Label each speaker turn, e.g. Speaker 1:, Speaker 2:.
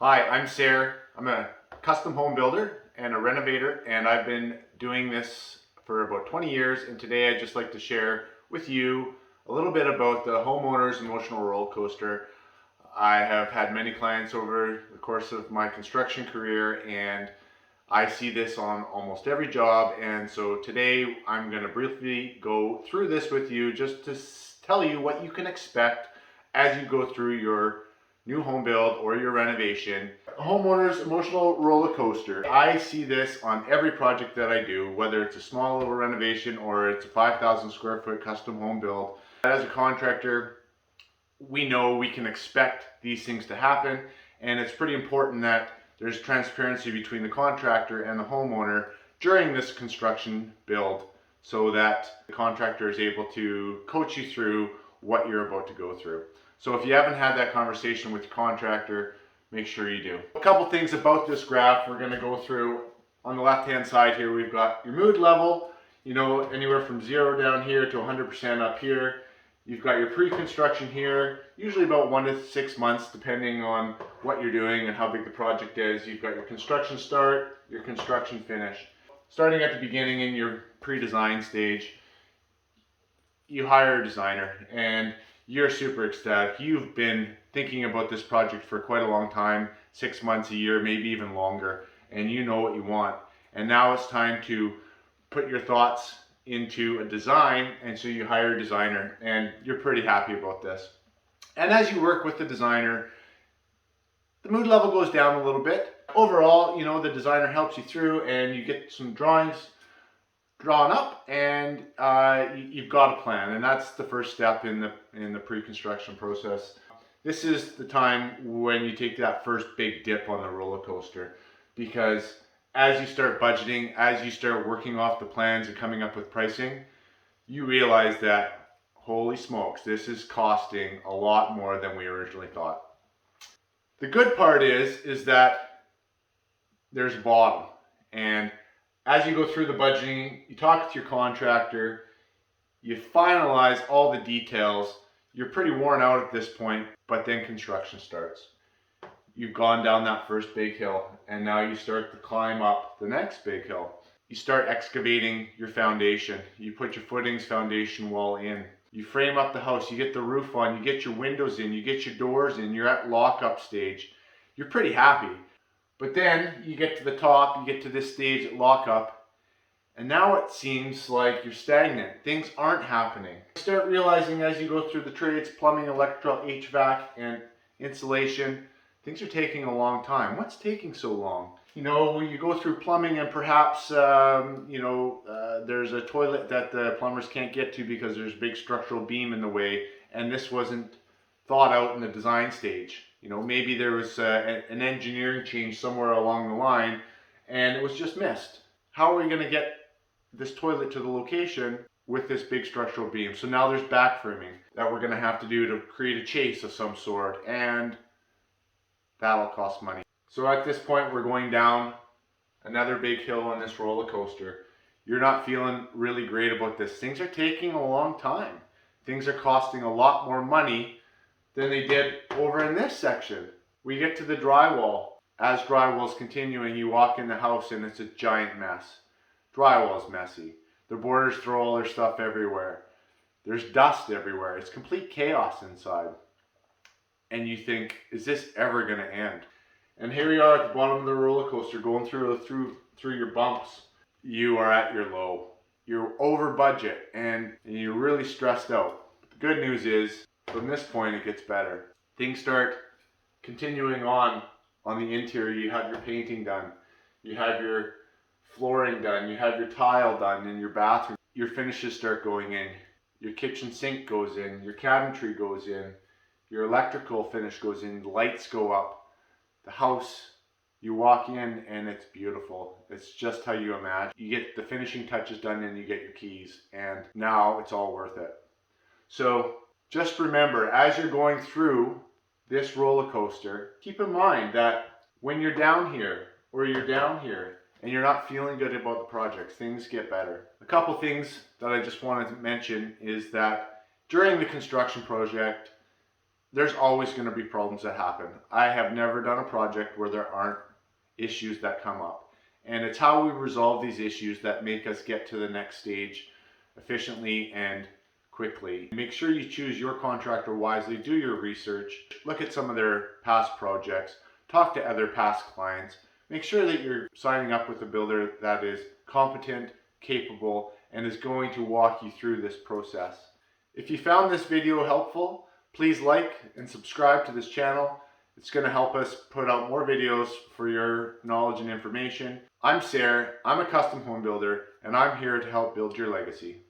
Speaker 1: Hi, I'm Sarah. I'm a custom home builder and a renovator, and I've been doing this for about 20 years. And today I'd just like to share with you a little bit about the homeowner's emotional roller coaster. I have had many clients over the course of my construction career, and I see this on almost every job. And so today I'm going to briefly go through this with you just to tell you what you can expect as you go through your new home build or your renovation. Homeowner's emotional roller coaster. I see this on every project that I do, whether it's a small little renovation or it's a 5,000 square foot custom home build. As a contractor, we know we can expect these things to happen, and it's pretty important that there's transparency between the contractor and the homeowner during this construction build so that the contractor is able to coach you through what you're about to go through. So if you haven't had that conversation with your contractor, make sure you do. A couple things about this graph we're going to go through. On the left hand side here, we've got your mood level, anywhere from 0 down here to 100% up here. You've got your pre-construction here, usually about 1 to 6 months depending on what you're doing and how big the project is. You've got your construction start, your construction finish. Starting at the beginning in your pre-design stage, you hire a designer and you're super ecstatic. You've been thinking about this project for quite a long time, 6 months, a year, maybe even longer, and you know what you want. And now it's time to put your thoughts into a design, and so you hire a designer, and you're pretty happy about this. And as you work with the designer, the mood level goes down a little bit. Overall, the designer helps you through, and you get some drawings drawn up, and you've got a plan, and that's the first step in the pre-construction process. This is the time when you take that first big dip on the roller coaster, because as you start budgeting, as you start working off the plans and coming up with pricing, you realize that, holy smokes, this is costing a lot more than we originally thought. The good part is that there's a bottom, and as you go through the budgeting, you talk with your contractor, you finalize all the details, you're pretty worn out at this point, but then construction starts. You've gone down that first big hill, and now you start to climb up the next big hill. You start excavating your foundation. You put your footings, foundation wall in. You frame up the house, you get the roof on, you get your windows in, you get your doors in, you're at lockup stage. You're pretty happy. But then you get to the top, you get to this stage at lockup, and now it seems like you're stagnant. Things aren't happening. You start realizing as you go through the trades, plumbing, electrical, HVAC, and insulation, things are taking a long time. What's taking so long? You go through plumbing and perhaps, there's a toilet that the plumbers can't get to because there's a big structural beam in the way, and this wasn't thought out in the design stage. Maybe there was an engineering change somewhere along the line and it was just missed. How are we going to get this toilet to the location with this big structural beam? So now there's backframing that we're going to have to do to create a chase of some sort, and that'll cost money. So at this point, we're going down another big hill on this roller coaster. You're not feeling really great about this. Things are taking a long time. Things are costing a lot more money than they did over in this section. We get to the drywall. As drywall's continuing, you walk in the house and it's a giant mess. Drywall's messy. The boarders throw all their stuff everywhere. There's dust everywhere. It's complete chaos inside. And you think, is this ever going to end? And here you are at the bottom of the roller coaster going through your bumps. You are at your low. You're over budget and you're really stressed out. The good news is, from this point it gets better. Things start continuing on the interior. You have your painting done, you have your flooring done, you have your tile done in your bathroom. Your finishes start going in. Your kitchen sink goes in, your cabinetry goes in, your electrical finish goes in, the lights go up. The house, you walk in and it's beautiful. It's just how you imagine. You get the finishing touches done and you get your keys, and now it's all worth it. So just remember, as you're going through this roller coaster, keep in mind that when you're down here or you're down here and you're not feeling good about the project, things get better. A couple things that I just wanted to mention is that during the construction project, There's always going to be problems that happen. I have never done a project where there aren't issues that come up. And it's how we resolve these issues that make us get to the next stage efficiently and quickly. Make sure you choose your contractor wisely, do your research, look at some of their past projects, talk to other past clients. Make sure that you're signing up with a builder that is competent, capable, and is going to walk you through this process. If you found this video helpful, please like and subscribe to this channel. It's going to help us put out more videos for your knowledge and information. I'm Sarah, I'm a custom home builder, and I'm here to help build your legacy.